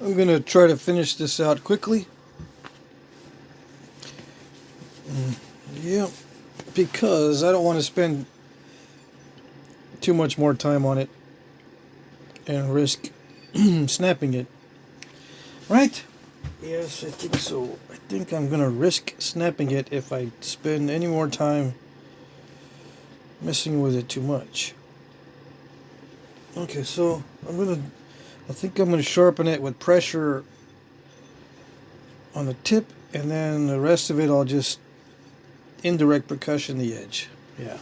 I'm going to try to finish this out quickly. Yeah, because I don't want to spend too much more time on it and risk snapping it. Right? Yes, I think so. I think I'm going to risk snapping it if I spend any more time messing with it too much. Okay, so I think I'm gonna sharpen it with pressure on the tip, and then the rest of it I'll just indirect percussion the edge. Yeah.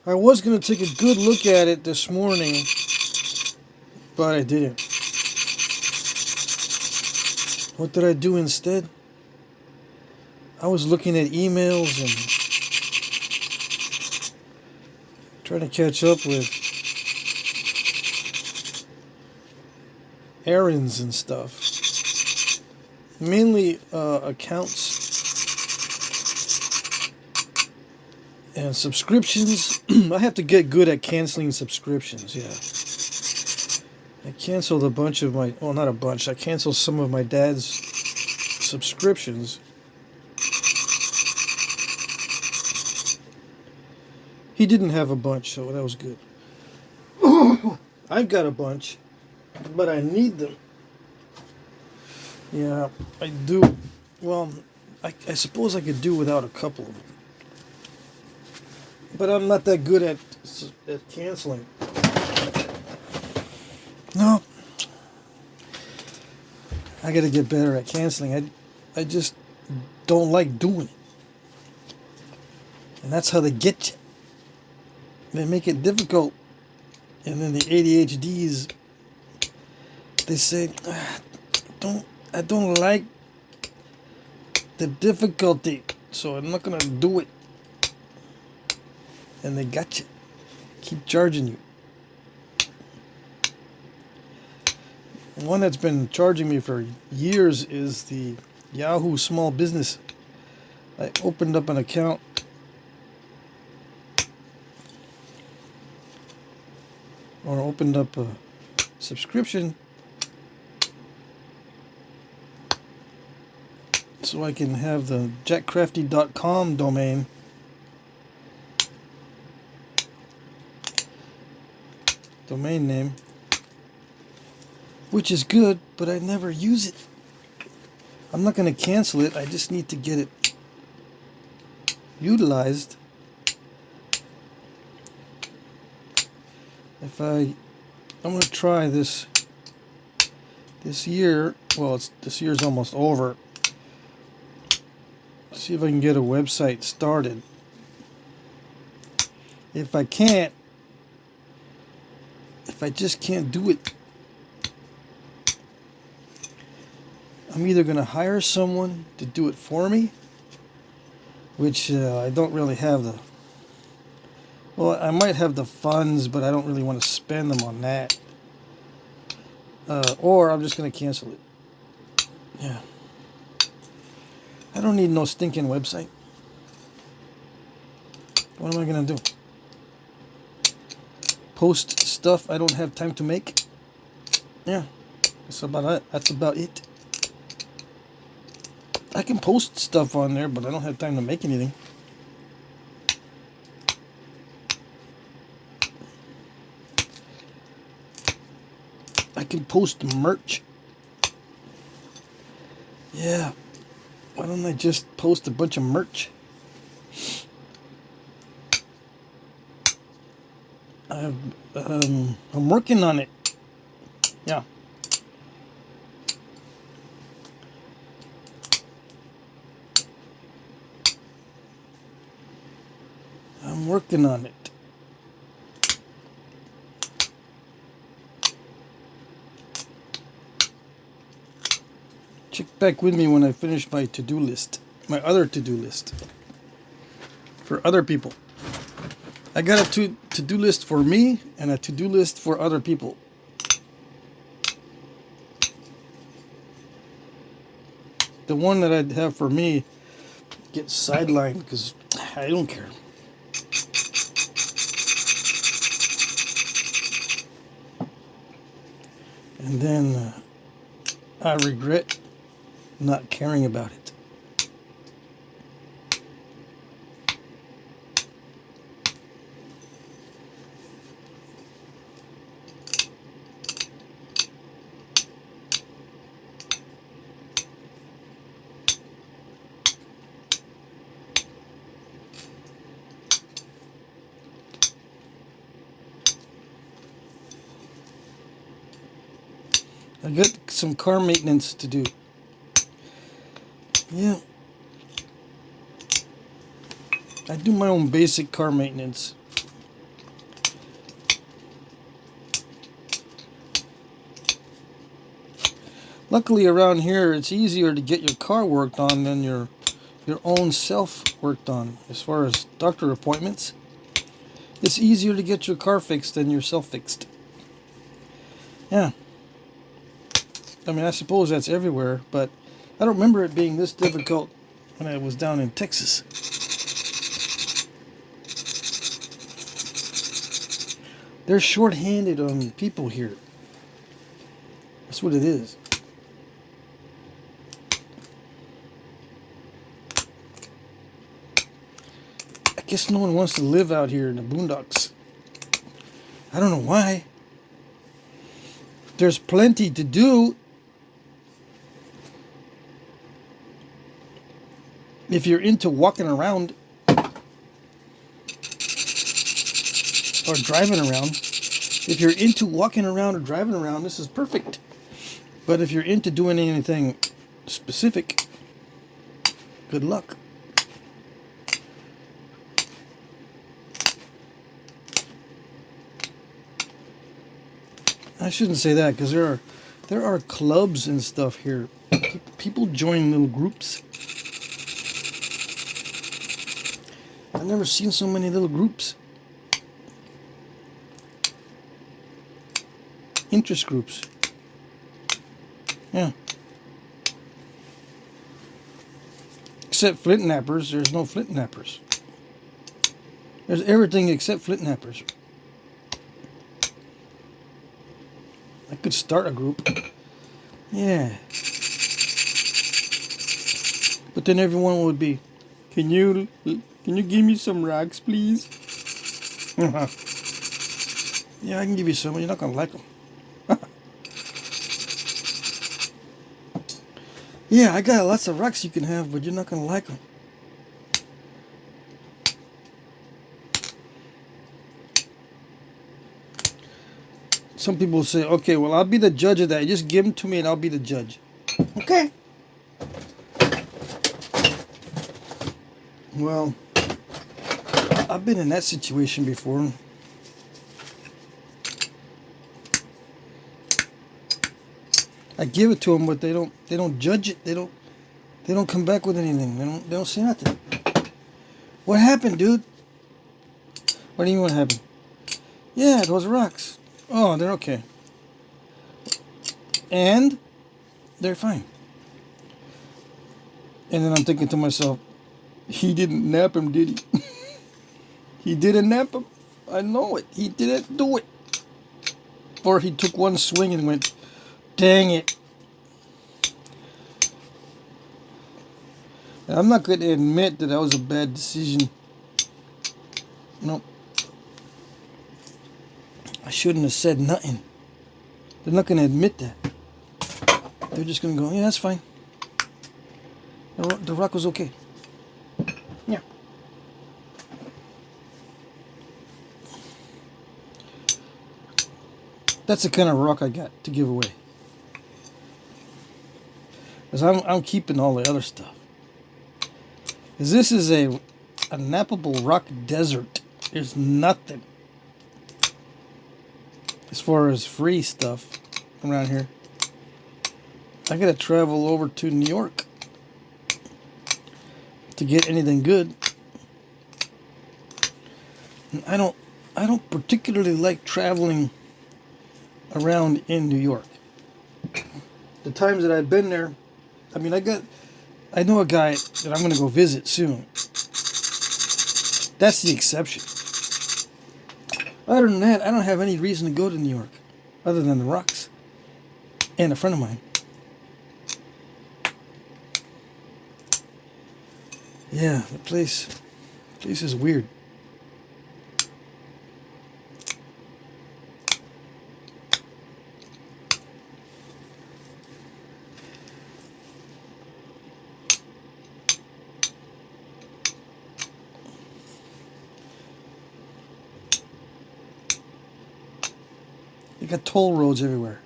I was gonna take a good look at it this morning, but I didn't. What did I do instead? I was looking at emails and trying to catch up with errands and stuff. Mainly accounts and subscriptions. I have to get good at canceling subscriptions, yeah. I canceled a bunch of my, well, not a bunch, I canceled some of my dad's subscriptions. He didn't have a bunch, so that was good. I've got a bunch, but I need them. Yeah, I do. Well, I suppose I could do without a couple of them. But I'm not that good at canceling. No. I gotta get better at canceling. I just don't like doing it. And that's how they get you. They make it difficult. And then the ADHDs, they say, I don't like the difficulty, so I'm not gonna do it. And they got you. Keep charging you. One that's been charging me for years is the Yahoo Small Business. I opened up an account or opened up a subscription so I can have the jackcrafty.com domain name, which is good, but I never use it. I'm not going to cancel it. I just need to get it utilized. I'm going to try this year. Well, this year's almost over. See if I can get a website started. If I just can't do it, I'm either going to hire someone to do it for me, which I don't really have the... Well, I might have the funds, but I don't really want to spend them on that. Or I'm just going to cancel it. Yeah. I don't need no stinking website. What am I going to do? Post stuff I don't have time to make? Yeah. That's about it. That's about it. I can post stuff on there, but I don't have time to make anything. I can post merch. Yeah. Why don't I just post a bunch of merch? I'm working on it. Yeah. I'm working on it. Check back with me when I finish my to-do list. My other to-do list. For other people. I got a to-do list for me and a to-do list for other people. The one that I'd have for me gets sidelined because I don't care. And then I regret not caring about it. I got some car maintenance to do. Yeah. I do my own basic car maintenance. Luckily around here it's easier to get your car worked on than your own self worked on. As far as doctor appointments, it's easier to get your car fixed than yourself fixed. Yeah. I mean, I suppose that's everywhere, but I don't remember it being this difficult when I was down in Texas. They're short-handed on people here. That's what it is. I guess no one wants to live out here in the boondocks. I don't know why. There's plenty to do. If you're into walking around or driving around, if you're into walking around or driving around, this is perfect. But if you're into doing anything specific, good luck. I shouldn't say that because there are clubs and stuff here. People join little groups. I've never seen so many little groups. Interest groups. Yeah. Except Flintknappers, there's no Flintknappers. There's everything except Flintknappers. I could start a group. Yeah. But then everyone would be, Can you give me some rocks, please? Yeah, I can give you some, but you're not going to like them. Yeah, I got lots of rocks you can have, but you're not going to like them. Some people say, okay, well, I'll be the judge of that. Just give them to me and I'll be the judge. Okay. Well, I've been in that situation before. I give it to them, but they don't judge it. They don't come back with anything. They don't say nothing. What happened, dude? What do you mean what happened? Yeah, those rocks. Oh, they're okay. And they're fine. And then I'm thinking to myself, he didn't nap him, did he? He didn't nap him. I know it. He didn't do it. Or he took one swing and went, dang it. And I'm not going to admit that was a bad decision. Nope. I shouldn't have said nothing. They're not going to admit that. They're just going to go, yeah, that's fine. The rock was okay. Yeah. That's the kind of rock I got to give away. Because I'm keeping all the other stuff. Because this is a nappable rock desert. There's nothing as far as free stuff around here. I gotta travel over to New York to get anything good. And I don't particularly like traveling around in New York. The times that I've been there, I mean, I know a guy that I'm gonna go visit soon. That's the exception. Other than that, I don't have any reason to go to New York other than the rocks. and a friend of mine. Yeah, the place is weird. They got toll roads everywhere,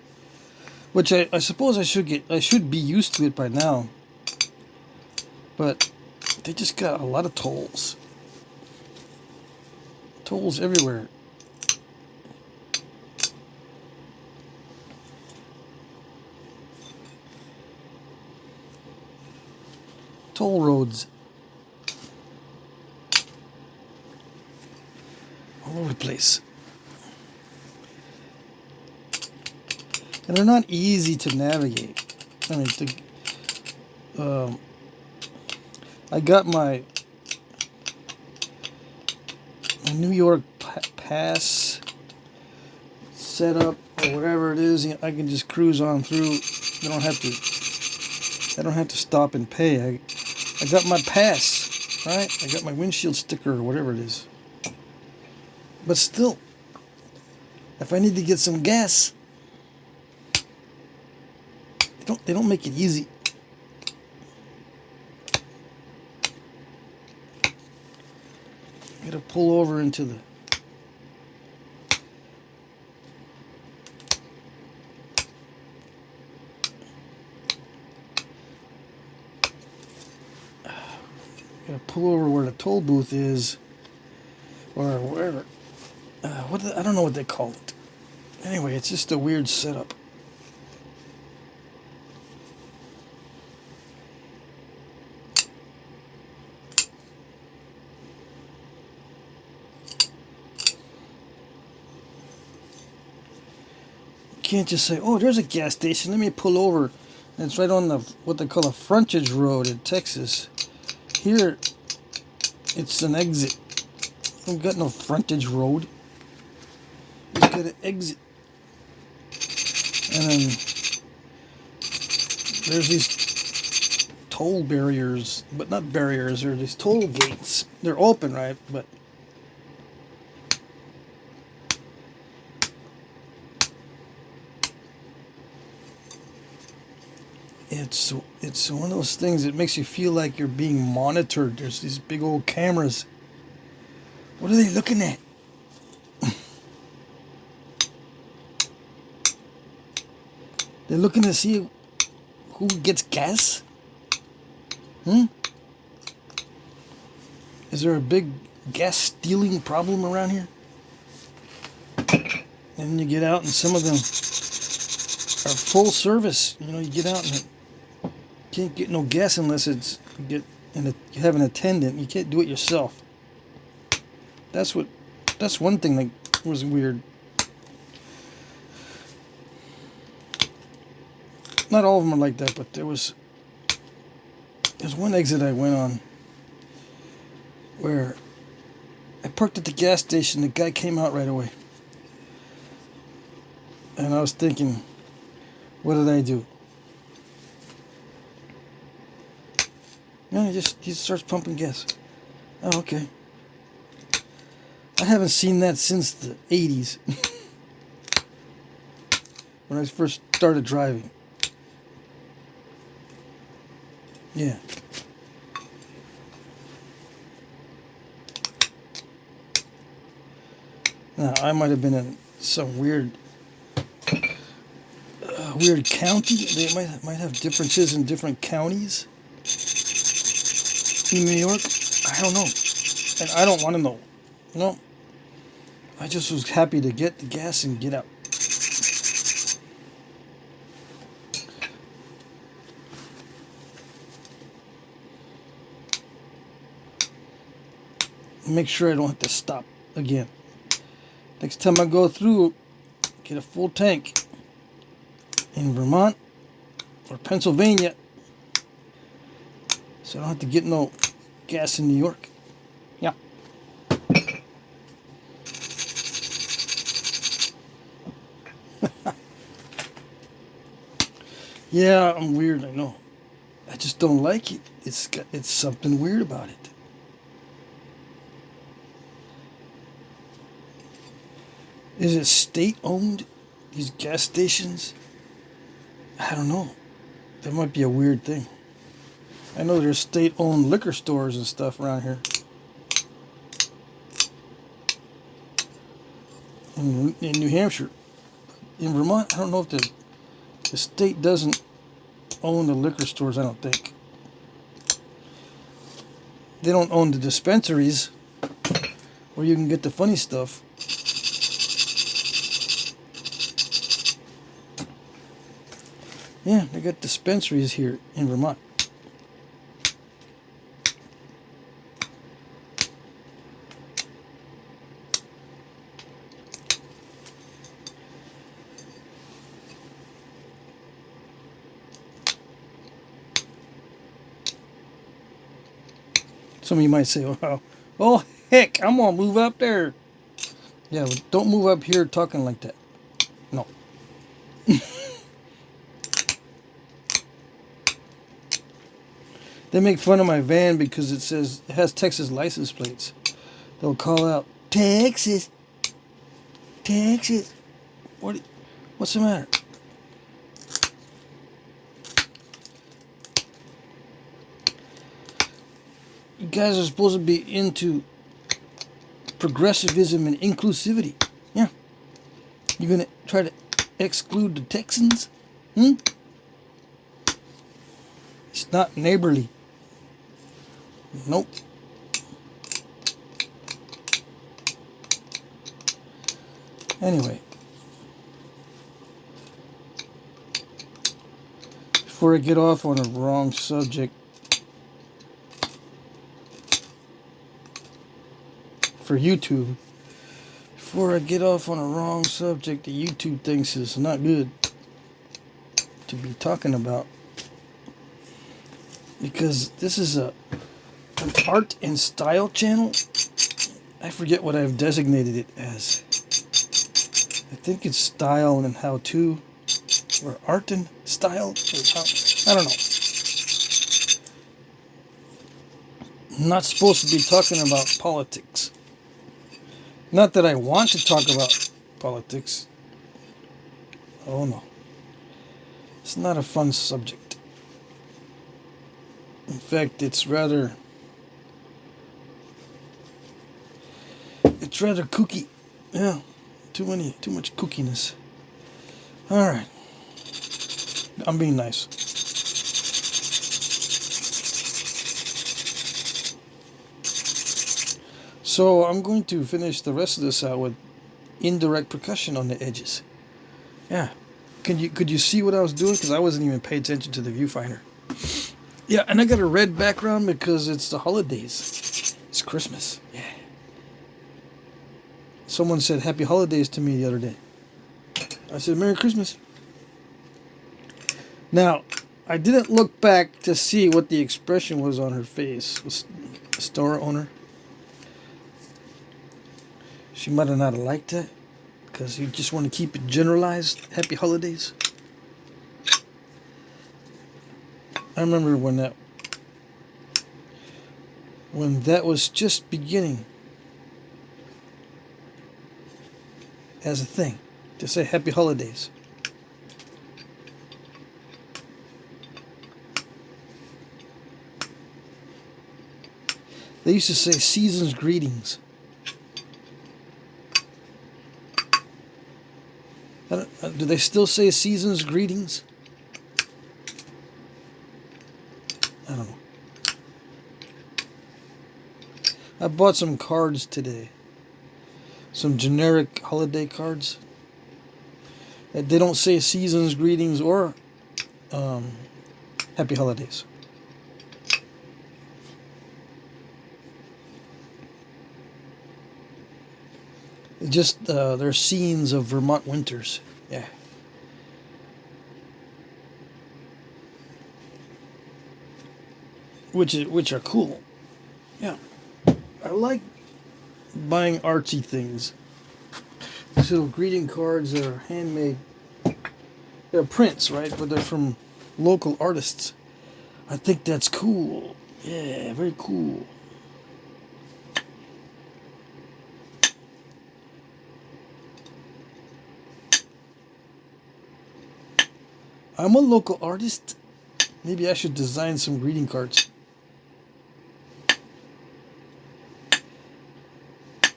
which I suppose I should be used to it by now. But they just got a lot of tolls. Tolls everywhere. Toll roads. All over the place. And they're not easy to navigate. I mean, I got my New York pass set up, or whatever it is. I can just cruise on through. I don't have to stop and pay. I got my pass, right? I got my windshield sticker or whatever it is. But still, if I need to get some gas, they don't make it easy. Gotta pull over into the where the toll booth is, or wherever. I don't know what they call it. Anyway, it's just a weird setup. You can't just say, "Oh, there's a gas station. Let me pull over." And it's right on the what they call a frontage road in Texas. Here, it's an exit. We've got no frontage road. You just got to exit. And then there's these toll barriers, but not barriers. They're these toll gates. They're open, right? But it's one of those things that makes you feel like you're being monitored. There's these big old cameras. What are they looking at? They're looking to see who gets gas? Is there a big gas stealing problem around here? And you get out and some of them are full service. You know, you get out and you can't get no gas unless you have an attendant. You can't do it yourself. That's one thing that was weird. Not all of them are like that, but there's one exit I went on where I parked at the gas station. The guy came out right away. And I was thinking, what did I do? No, he just starts pumping gas. Oh, okay. I haven't seen that since the 80s. When I first started driving. Yeah. Now, I might have been in some weird county. They might have differences in different counties in New York. I don't know. And I don't want to know. No. I just was happy to get the gas and get out. Make sure I don't have to stop again. Next time I go through, get a full tank in Vermont or Pennsylvania, so I don't have to get no gas in New York. Yeah. Yeah, I'm weird, I know. I just don't like it. It's something weird about it. Is it state-owned? These gas stations? I don't know. That might be a weird thing. I know there's state-owned liquor stores and stuff around here. In New Hampshire. In Vermont, I don't know if the state doesn't own the liquor stores, I don't think. They don't own the dispensaries where you can get the funny stuff. Yeah, they got dispensaries here in Vermont. Some of you might say, oh heck, I'm gonna move up there. Yeah, but don't move up here talking like that. No. They make fun of my van because it has Texas license plates. They'll call out, Texas, Texas. What's the matter? You guys are supposed to be into progressivism and inclusivity. Yeah. You're gonna try to exclude the Texans? It's not neighborly. Nope. Anyway. Before I get off on a wrong subject, for YouTube, before I get off on a wrong subject that YouTube thinks is not good to be talking about, because this is an art and style channel. I forget what I've designated it as. I think it's style and how to, or art and style, or how, I don't know. I'm not supposed to be talking about politics. Not that I want to talk about politics. Oh no. It's not a fun subject. In fact, it's rather kooky. Yeah, too much kookiness. Alright. I'm being nice. So I'm going to finish the rest of this out with indirect percussion on the edges. Yeah. Could you see what I was doing? Because I wasn't even paying attention to the viewfinder. Yeah, and I got a red background because it's the holidays. It's Christmas. Yeah. Someone said Happy Holidays to me the other day. I said Merry Christmas. Now, I didn't look back to see what the expression was on her face. Was the store owner? She might have not liked it because you just want to keep it generalized. Happy Holidays. I remember when that was just beginning as a thing to say Happy Holidays. They used to say Season's Greetings. Do they still say Season's Greetings? I don't know. I bought some cards today. Some generic holiday cards. They don't say Season's Greetings or Happy Holidays. Just they're scenes of Vermont winters. Yeah. Which are cool. Yeah. I like buying artsy things. So greeting cards that are handmade. They're prints, right? But they're from local artists. I think that's cool. Yeah, very cool. I'm a local artist. Maybe I should design some greeting cards.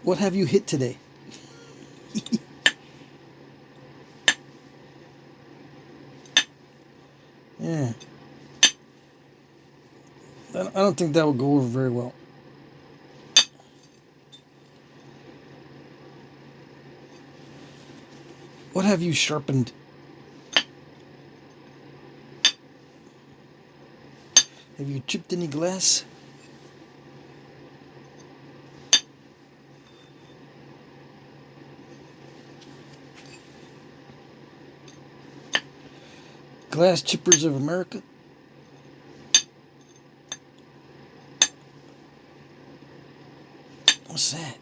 What have you hit today? Yeah. I don't think that would go over very well. What have you sharpened? Have you chipped any glass? Glass Chippers of America? What's that?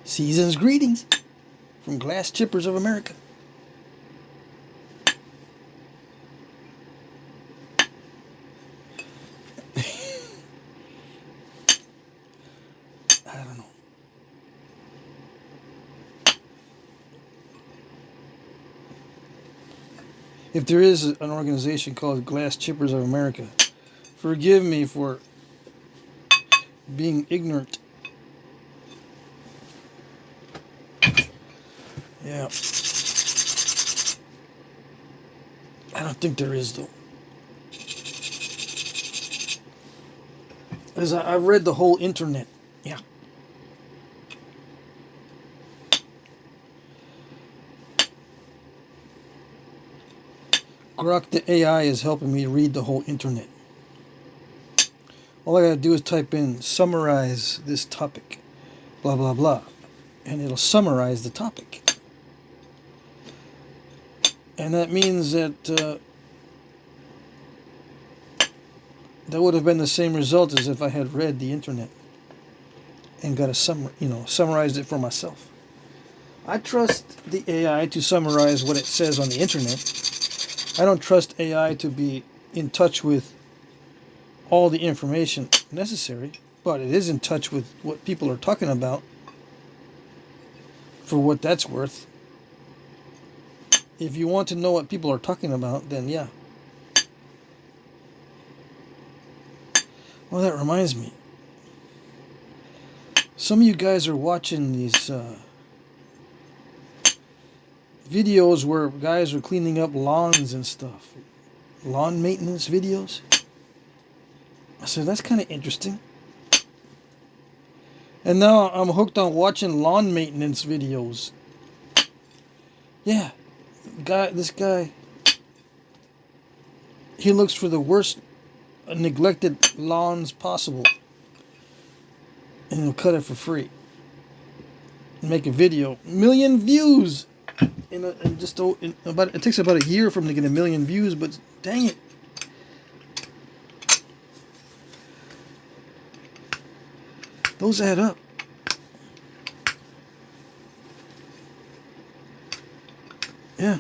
Season's greetings from Glass Chippers of America. I don't know. If there is an organization called Glass Chippers of America, forgive me for being ignorant. Yeah. I don't think there is, though. Because I've read the whole internet. Yeah. Grok the AI is helping me read the whole internet. All I gotta do is type in summarize this topic, blah blah blah, and it'll summarize the topic. And that means that that would have been the same result as if I had read the internet and got a summarized it for myself. I trust the AI to summarize what it says on the internet. I don't trust AI to be in touch with all the information necessary, but it is in touch with what people are talking about, for what that's worth. If you want to know what people are talking about, then yeah. Well, that reminds me. Some of you guys are watching these videos where guys are cleaning up lawns and stuff. Lawn maintenance videos. So that's kind of interesting. And now I'm hooked on watching lawn maintenance videos. Yeah. This guy, he looks for the worst neglected lawns possible, and he'll cut it for free. Make a video, 1,000,000 views. It takes about a year for him to get 1,000,000 views, but dang it. Those add up. Yeah.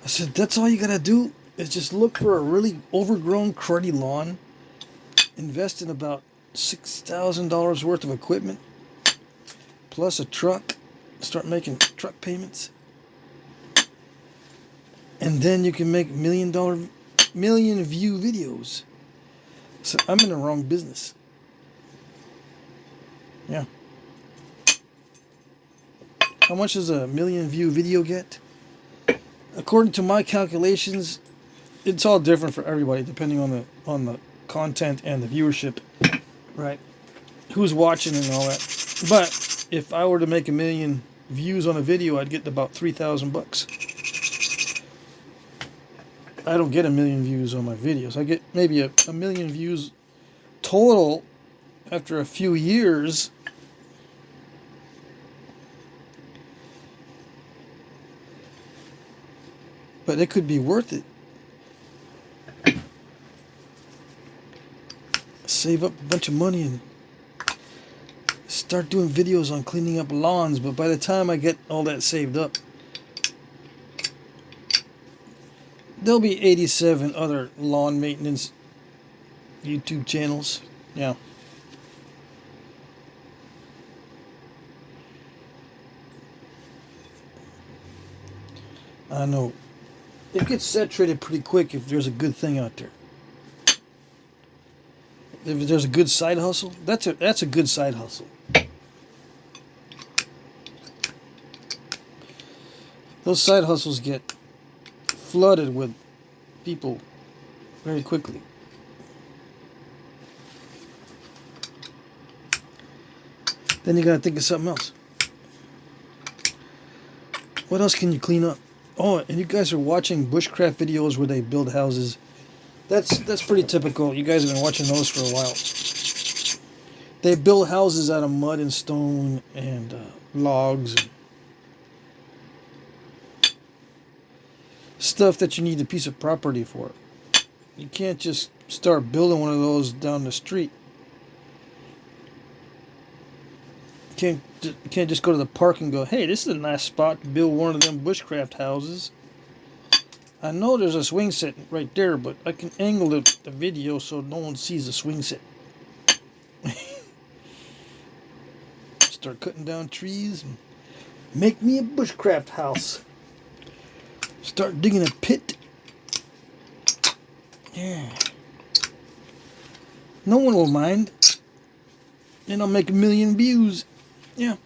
I said, that's all you gotta do is just look for a really overgrown, cruddy lawn, invest in about $6,000 worth of equipment, plus a truck, start making truck payments, and then you can make million view videos. So I'm in the wrong business. Yeah. How much does a 1,000,000 view video get? According to my calculations, it's all different for everybody depending on the content and the viewership, right? Who's watching and all that. But if I were to make 1,000,000 views on a video, I'd get about $3,000. I don't get 1,000,000 views on my videos. I get maybe a 1,000,000 views total after a few years. But it could be worth it. Save up a bunch of money and start doing videos on cleaning up lawns, but by the time I get all that saved up, there'll be 87 other lawn maintenance YouTube channels. Yeah. I know. It gets saturated pretty quick if there's a good thing out there. If there's a good side hustle, that's a good side hustle. Those side hustles get flooded with people very quickly. Then you gotta think of something else. What else can you clean up? Oh, and you guys are watching bushcraft videos where they build houses. That's pretty typical. You guys have been watching those for a while. They build houses out of mud and stone and logs and stuff that you need a piece of property for. You can't just start building one of those down the street. You can't just go to the park and go, hey, this is a nice spot to build one of them bushcraft houses. I know there's a swing set right there, but I can angle the video so no one sees the swing set. Start cutting down trees and make me a bushcraft house. Start digging a pit. Yeah. No one will mind. And I'll make 1 million views. Yeah.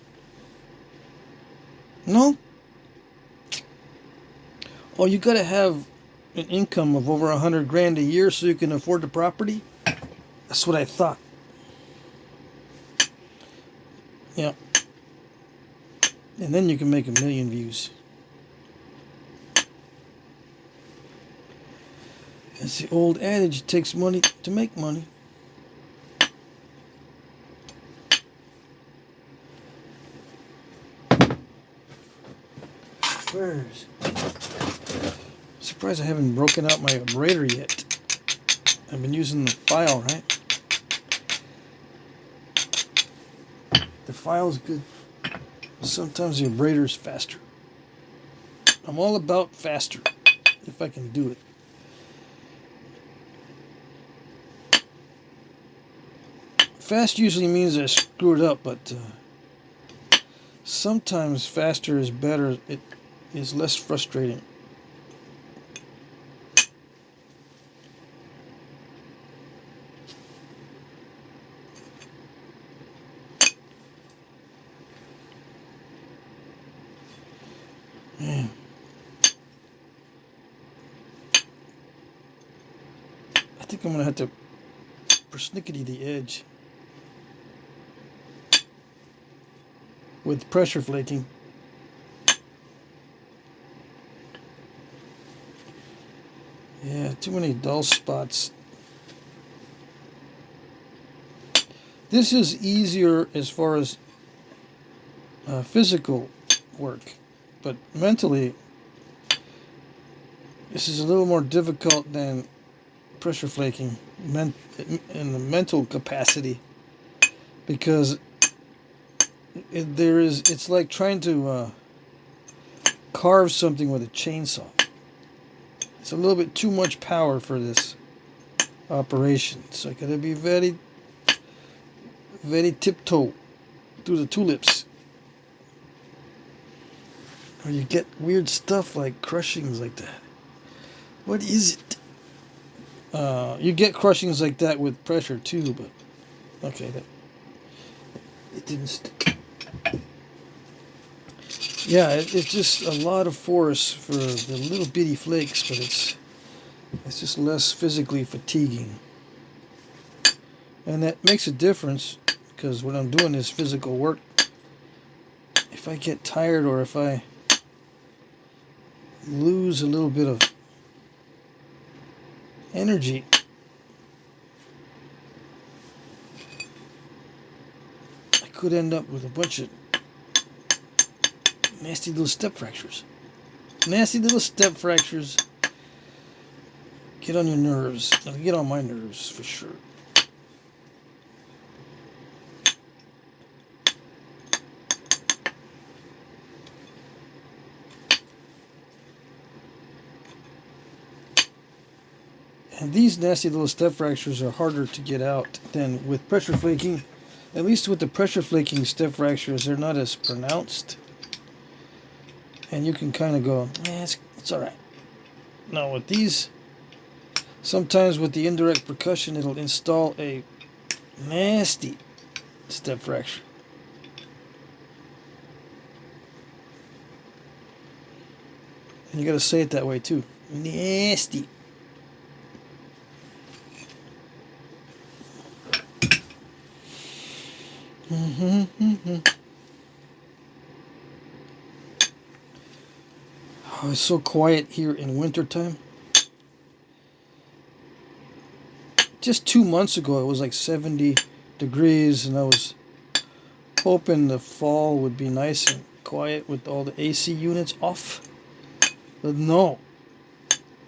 No? Oh, you gotta have an income of over 100 grand a year so you can afford the property? That's what I thought. Yeah. And then you can make 1 million views. It's the old adage, it takes money to make money. Where's... Surprised I haven't broken out my Abrader yet. I've been using the file, right? The file's good. Sometimes the Abrader's faster. I'm all about faster, if I can do it. Fast usually means I screwed up, but sometimes faster is better. It is less frustrating. Man. I think I'm going to have to persnickety the edge with pressure flaking. Yeah, too many dull spots. This is easier as far as physical work, but mentally this is a little more difficult than pressure flaking in the mental capacity, because it's like trying to carve something with a chainsaw. It's a little bit too much power for this operation, so I gotta be very, very tiptoe through the tulips, or you get weird stuff like crushings like that. What is it? You get crushings like that with pressure too, but okay, it didn't stick. Yeah, it's just a lot of force for the little bitty flakes, but it's just less physically fatiguing, and that makes a difference, because when I'm doing this physical work, if I get tired or if I lose a little bit of energy, I could end up with a bunch of nasty little step fractures. Nasty little step fractures get on your nerves. They'll get on my nerves for sure. And these nasty little step fractures are harder to get out than with pressure flaking. At least with the pressure flaking step fractures, they're not as pronounced. And you can kind of go, it's alright. Now with these, sometimes with the indirect percussion, it'll install a nasty step fracture. And you gotta say it that way too. Nasty. Oh, it's so quiet here in wintertime. Just 2 months ago, it was like 70 degrees, and I was hoping the fall would be nice and quiet with all the AC units off. But no,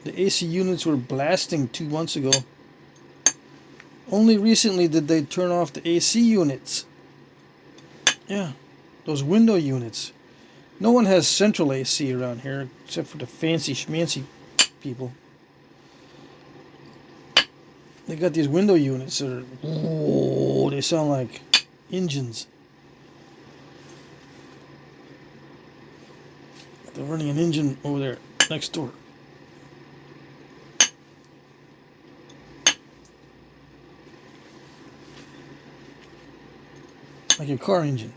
the AC units were blasting 2 months ago. Only recently did they turn off the AC units. Yeah, those window units. No one has central AC around here except for the fancy schmancy people. They got these window units that are, whoa, they sound like engines. They're running an engine over there next door. Like a car engine.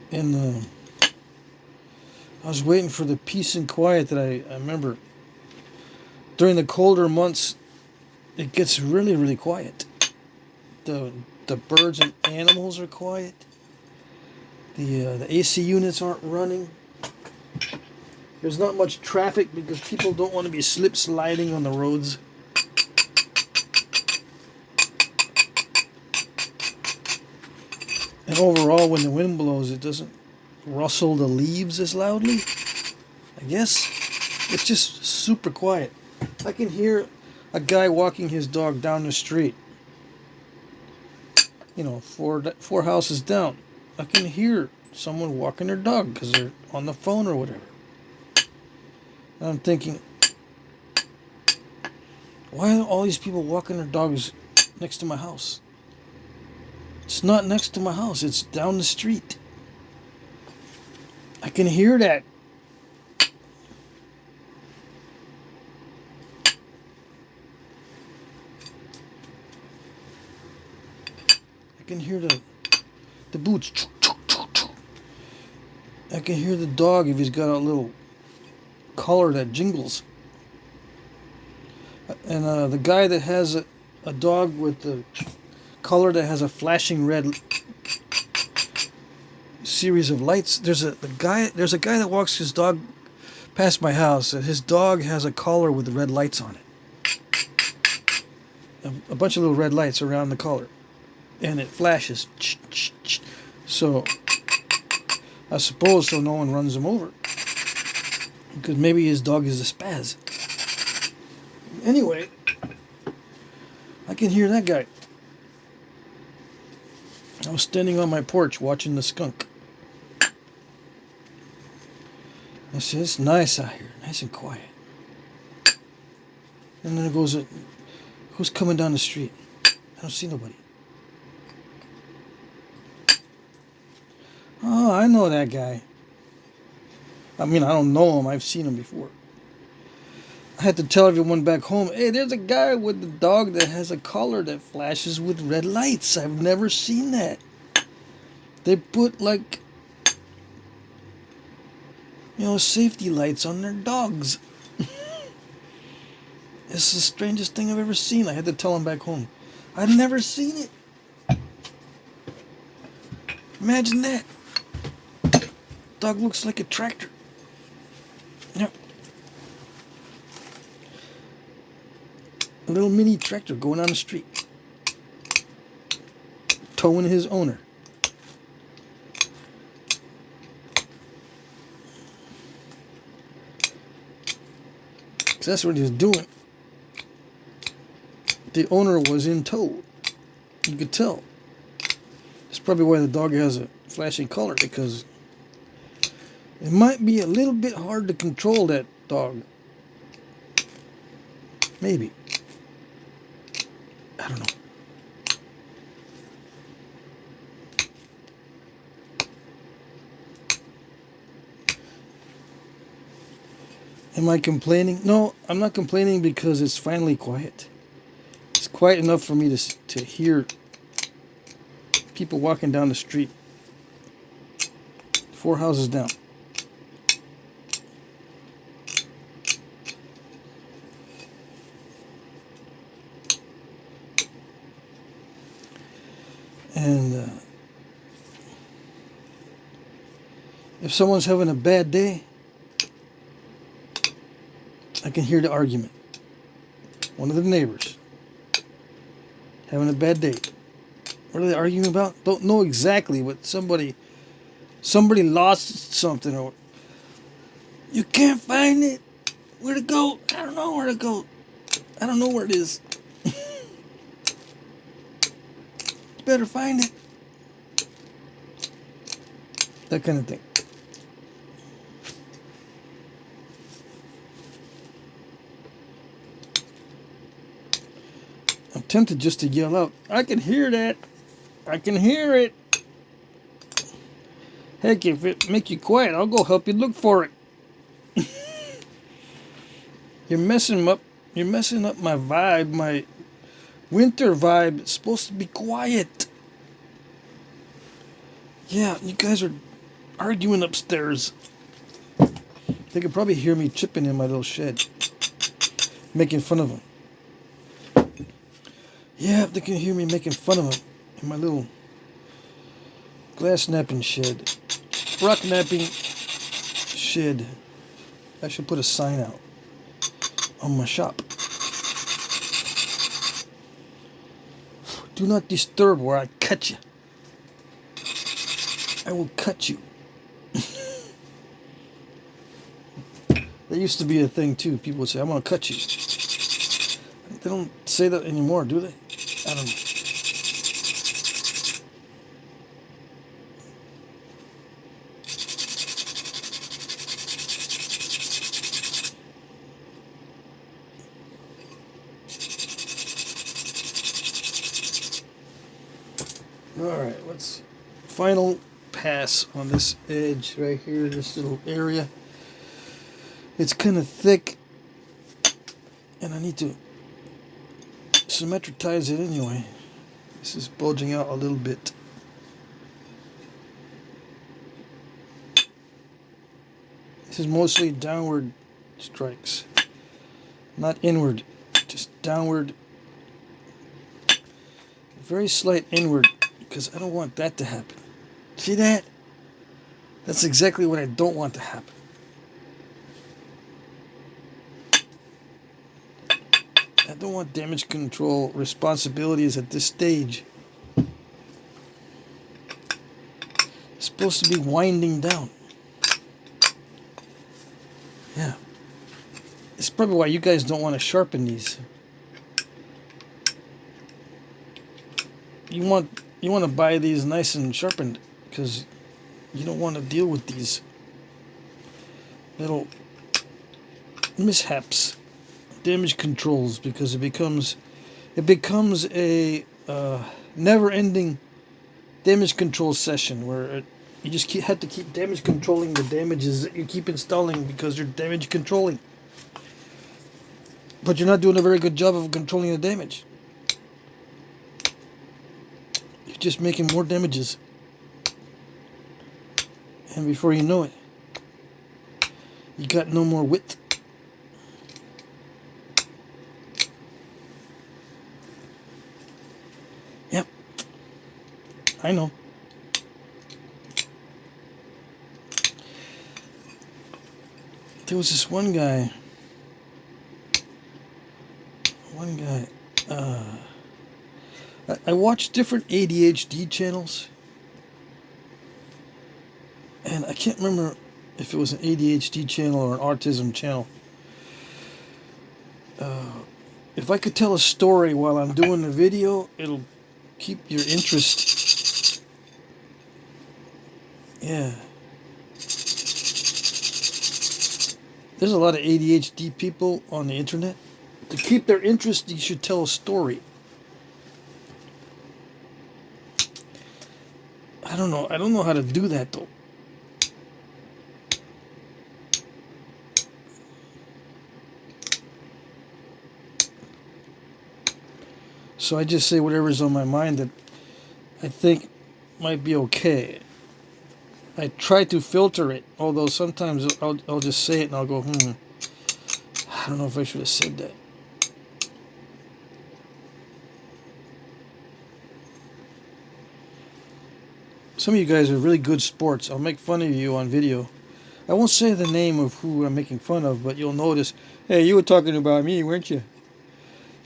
And I was waiting for the peace and quiet that I remember. During the colder months, it gets really, really quiet. The birds and animals are quiet. The AC units aren't running. There's not much traffic because people don't want to be slip sliding on the roads. And overall, when the wind blows, it doesn't rustle the leaves as loudly. I guess it's just super quiet. I can hear a guy walking his dog down the street. You know, four houses down. I can hear someone walking their dog because they're on the phone or whatever. And I'm thinking, why are all these people walking their dogs next to my house? It's not next to my house. It's down the street. I can hear that. I can hear the boots. I can hear the dog if he's got a little collar that jingles. And the guy that has a dog with the collar that has a flashing red series of lights. There's a guy that walks his dog past my house, and his dog has a collar with red lights on it. A bunch of little red lights around the collar, and it flashes. So I suppose so no one runs him over, because maybe his dog is a spaz. Anyway, I can hear that guy. I was standing on my porch watching the skunk. I said, it's nice out here, nice and quiet. And then it goes, who's coming down the street? I don't see nobody. Oh, I know that guy. I mean, I don't know him, I've seen him before. I had to tell everyone back home, hey, there's a guy with a dog that has a collar that flashes with red lights. I've never seen that. They put, like, safety lights on their dogs. It's the strangest thing I've ever seen. I had to tell them back home. I've never seen it. Imagine that. Dog looks like a tractor. Yep. A little mini tractor going on the street, towing his owner. So that's what he was doing. The owner was in tow. You could tell. That's probably why the dog has a flashing collar, because it might be a little bit hard to control that dog Maybe. I don't know. Am I complaining? No, I'm not complaining because it's finally quiet. It's quiet enough for me to hear people walking down the street. 4 houses down. And if someone's having a bad day, I can hear the argument. One of the neighbors having a bad day. What are they arguing about? Don't know exactly what somebody lost something, or you can't find it. Where to go? I don't know where to go. I don't know where it is. You better find it. That kind of thing. I'm tempted just to yell out, I can hear that. I can hear it. Heck, if it make you quiet, I'll go help you look for it. You're messing up my vibe, my winter vibe. It's supposed to be quiet. Yeah, you guys are arguing upstairs. They could probably hear me chipping in my little shed, making fun of them. Yeah, they can hear me making fun of them in my little glass napping shed, rock napping shed. I should put a sign out on my shop. Do not disturb or I cut you. I will cut you. That used to be a thing too. People would say, I'm going to cut you. They don't say that anymore, do they? I don't know. Alright, let's final pass on this edge right here, this little area. It's kind of thick, and I need to symmetritize it anyway. This is bulging out a little bit. This is mostly downward strikes, not inward, just downward. Very slight inward, because I don't want that to happen. See that? That's exactly what I don't want to happen. I don't want damage control responsibilities at this stage. It's supposed to be winding down. Yeah. It's probably why you guys don't want to sharpen these. You want to buy these nice and sharpened because you don't want to deal with these little mishaps. Damage controls, because it becomes a never-ending damage control session where you just have to keep damage controlling the damages that you keep installing because you're damage controlling, but you're not doing a very good job of controlling the damage. You're just making more damages, and before you know it, you got no more width. I know. There was this one guy. I watched different ADHD channels, and I can't remember if it was an ADHD channel or an autism channel. If I could tell a story while I'm doing the video, it'll keep your interest. Yeah. There's a lot of ADHD people on the internet. To keep their interest, you should tell a story. I don't know how to do that though. So I just say whatever's on my mind that I think might be okay. I try to filter it, although sometimes I'll just say it and I'll go, I don't know if I should have said that. Some of you guys are really good sports. I'll make fun of you on video. I won't say the name of who I'm making fun of, but you'll notice, hey, you were talking about me, weren't you?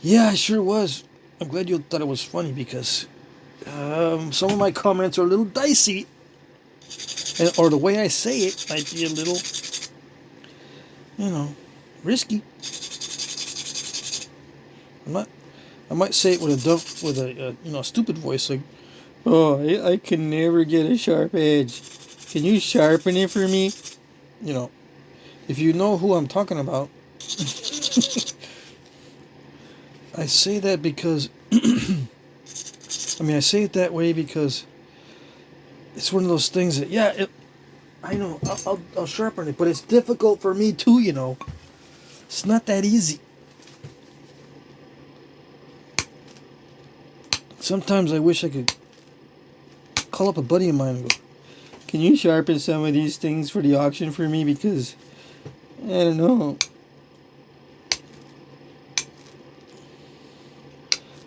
Yeah, I sure was. I'm glad you thought it was funny because some of my comments are a little dicey. Or the way I say it might be a little, risky. I might say it with a stupid voice like, oh, I can never get a sharp edge. Can you sharpen it for me? If you know who I'm talking about. I say that because, I say it that way because it's one of those things that, I know, I'll sharpen it, but it's difficult for me too, It's not that easy. Sometimes I wish I could call up a buddy of mine and go, can you sharpen some of these things for the auction for me? Because, I don't know.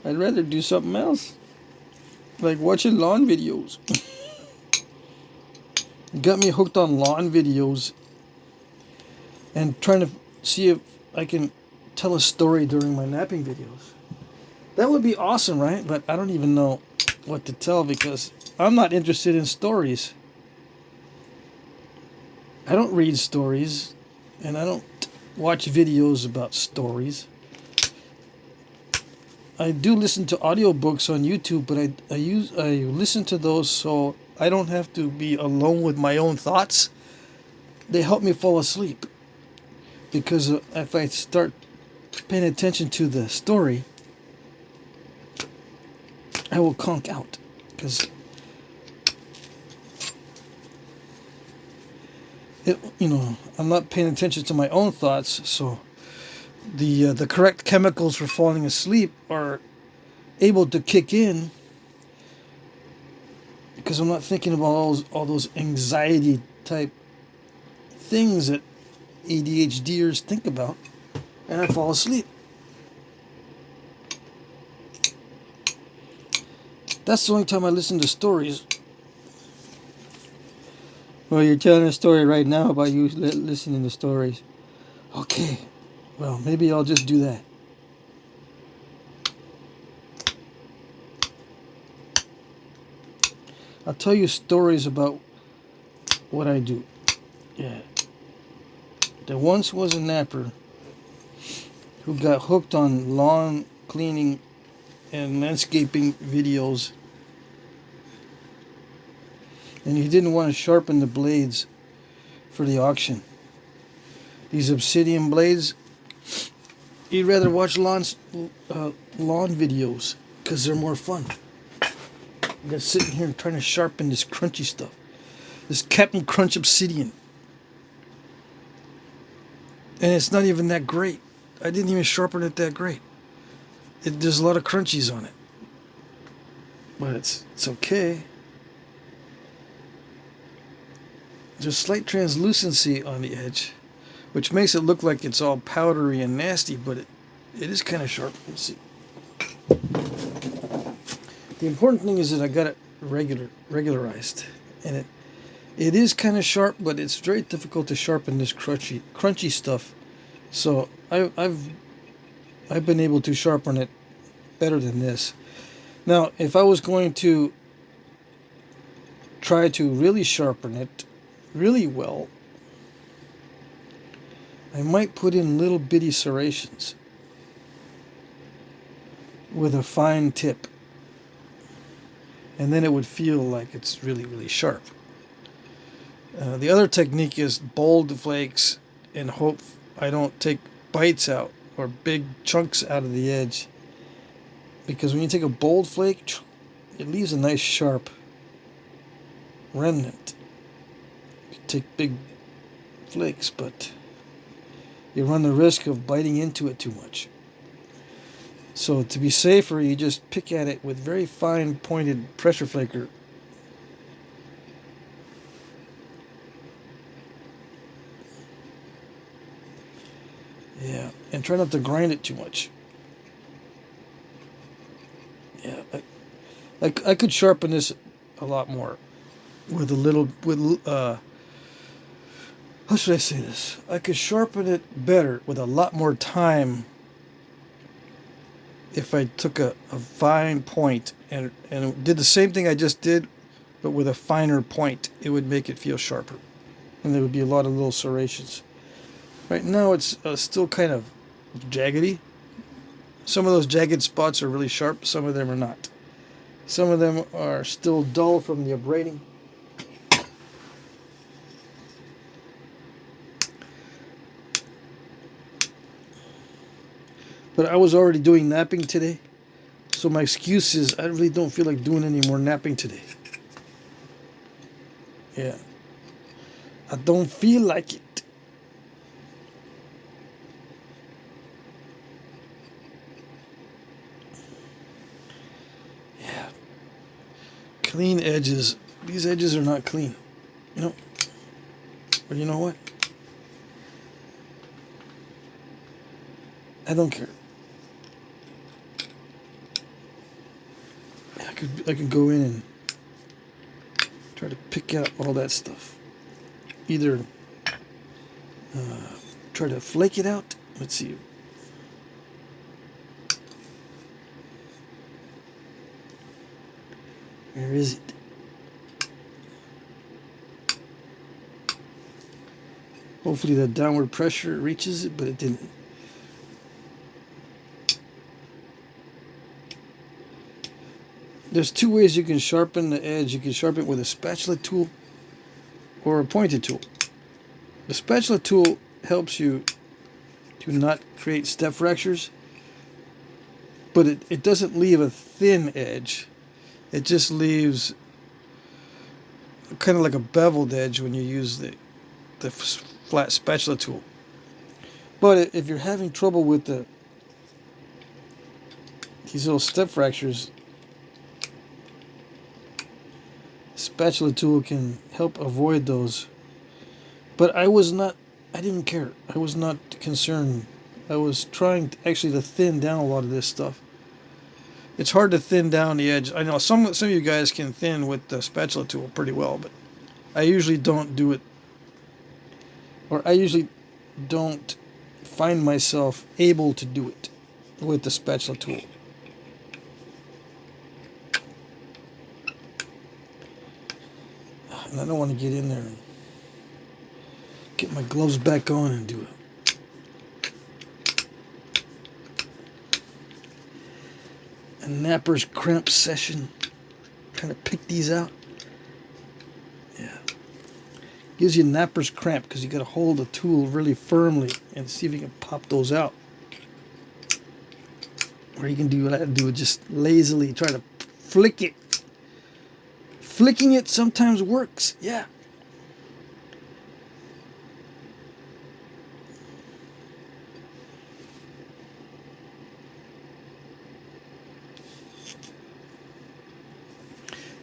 I'd rather do something else. Like watching lawn videos. Got me hooked on lawn videos. And trying to see if I can tell a story during my napping videos. That would be awesome, right? But I don't even know what to tell because I'm not interested in stories. I don't read stories. And I don't watch videos about stories. I do listen to audiobooks on YouTube, but I listen to those so I don't have to be alone with my own thoughts. They help me fall asleep. Because if I start paying attention to the story, I will conk out. Because I'm not paying attention to my own thoughts, so the correct chemicals for falling asleep are able to kick in because I'm not thinking about all those anxiety type things that ADHDers think about, and I fall asleep. That's the only time I listen to stories. Well, you're telling a story right now about you listening to stories. Okay. Well, maybe I'll just do that. I'll tell you stories about what I do. Yeah. There once was a napper who got hooked on lawn cleaning and landscaping videos. And he didn't want to sharpen the blades for the auction. These Obsidian blades, he'd rather watch lawn videos because they're more fun. I'm just sitting here and trying to sharpen this crunchy stuff. This Captain Crunch Obsidian. And it's not even that great. I didn't even sharpen it that great. There's a lot of crunchies on it. But it's okay. There's slight translucency on the edge, which makes it look like it's all powdery and nasty, but it is kind of sharp. Let's see. The important thing is that I got it regularized, and it is kind of sharp, but it's very difficult to sharpen this crunchy stuff. So I've been able to sharpen it better than this. Now, if I was going to try to really sharpen it really well, I might put in little bitty serrations with a fine tip. And then it would feel like it's really, really sharp. The other technique is bold flakes and hope I don't take bites out or big chunks out of the edge. Because when you take a bold flake, it leaves a nice sharp remnant. You take big flakes, but you run the risk of biting into it too much. So to be safer, you just pick at it with very fine pointed pressure flaker. Yeah, and try not to grind it too much. Yeah, I could sharpen this a lot more with a little, how should I say this? I could sharpen it better with a lot more time if I took a fine point and did the same thing I just did, but with a finer point. It would make it feel sharper, and there would be a lot of little serrations. Right now it's still kind of jaggedy. Some of those jagged spots are really sharp, some of them are not. Some of them are still dull from the abrading. But I was already doing knapping today, so my excuse is I really don't feel like doing any more knapping today. Yeah. I don't feel like it. Yeah. Clean edges. These edges are not clean. You know? But you know what? I don't care. I could go in and try to pick out all that stuff. Either try to flake it out. Let's see. Where is it? Hopefully the downward pressure reaches it, but it didn't. There's two ways you can sharpen the edge. You can sharpen it with a spatula tool or a pointed tool. The spatula tool helps you to not create step fractures, but it doesn't leave a thin edge. It just leaves kind of like a beveled edge when you use the flat spatula tool. But if you're having trouble with these little step fractures, spatula tool can help avoid those. But I didn't care. I was not concerned. I was trying to thin down a lot of this stuff. It's hard to thin down the edge. I know some of you guys can thin with the spatula tool pretty well, but I usually don't do it. Or I usually don't find myself able to do it with the spatula tool. And I don't want to get in there and get my gloves back on and do a napper's cramp session. Trying to pick these out. Yeah. Gives you napper's cramp because you got to hold the tool really firmly and see if you can pop those out. Or you can do what I do, just lazily try to flick it. Flicking it sometimes works, yeah.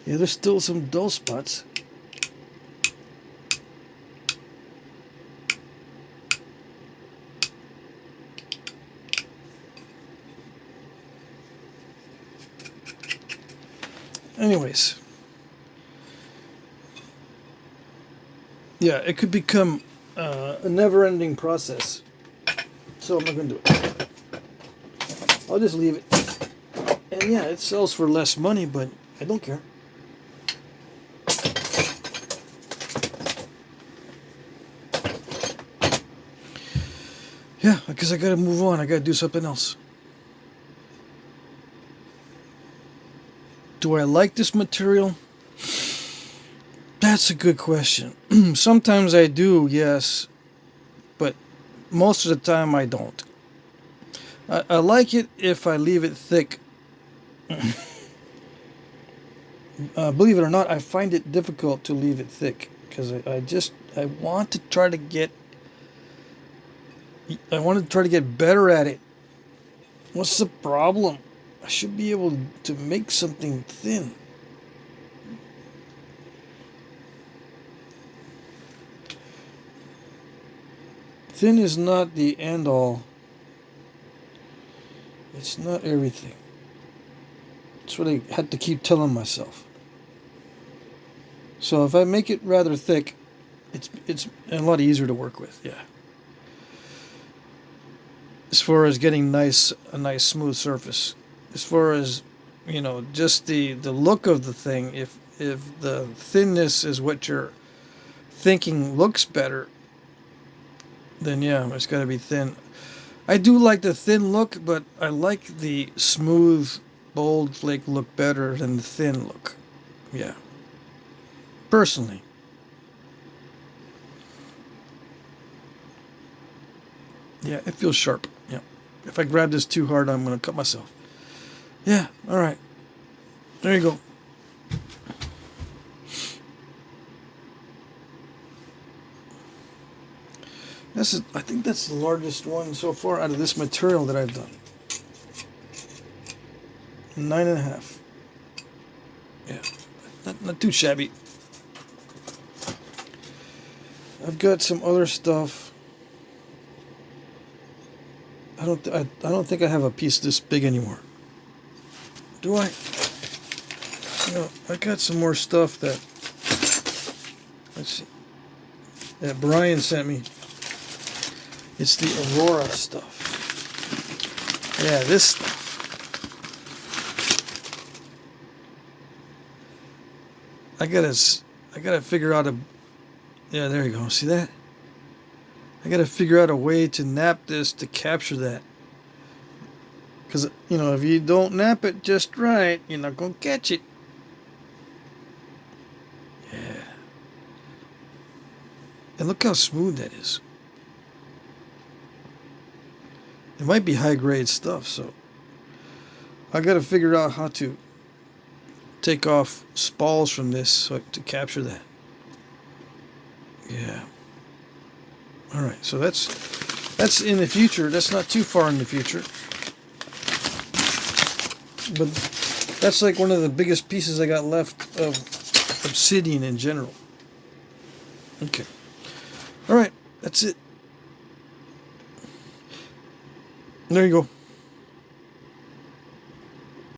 Yeah, there's still some dull spots. Anyways. Yeah, it could become a never-ending process. So I'm not going to do it. I'll just leave it. And yeah, it sells for less money, but I don't care. Yeah, because I got to move on. I got to do something else. Do I like this material? That's a good question. Sometimes I do, yes, but most of the time I don't. I like it if I leave it thick. Believe it or not, I find it difficult to leave it thick because I want to try to get better at it. What's the problem? I should be able to make something thin. Thin is not the end all. It's not everything. That's what I had to keep telling myself. So if I make it rather thick, it's a lot easier to work with. Yeah. As far as getting a nice smooth surface. As far as, just the look of the thing, if the thinness is what you're thinking looks better, then yeah, it's got to be thin. I do like the thin look, but I like the smooth, bold flake look better than the thin look. Yeah. Personally. Yeah, it feels sharp. Yeah. If I grab this too hard, I'm going to cut myself. Yeah, all right. There you go. I think that's the largest one so far out of this material that I've done. 9.5. Yeah, not too shabby. I've got some other stuff. I don't think I have a piece this big anymore. Do I? No, I got some more stuff that. Let's see. That Brian sent me. It's the Aurora stuff. Yeah, this stuff. I gotta figure out yeah, there you go. See that? I gotta figure out a way to nap this to capture that. Because, if you don't nap it just right, you're not gonna catch it. Yeah. And look how smooth that is. It might be high grade stuff, so I gotta figure out how to take off spalls from this to capture that. Yeah. All right, so that's in the future. That's not too far in the future. But that's like one of the biggest pieces I got left of Obsidian in general. Okay. All right, that's it. There you go.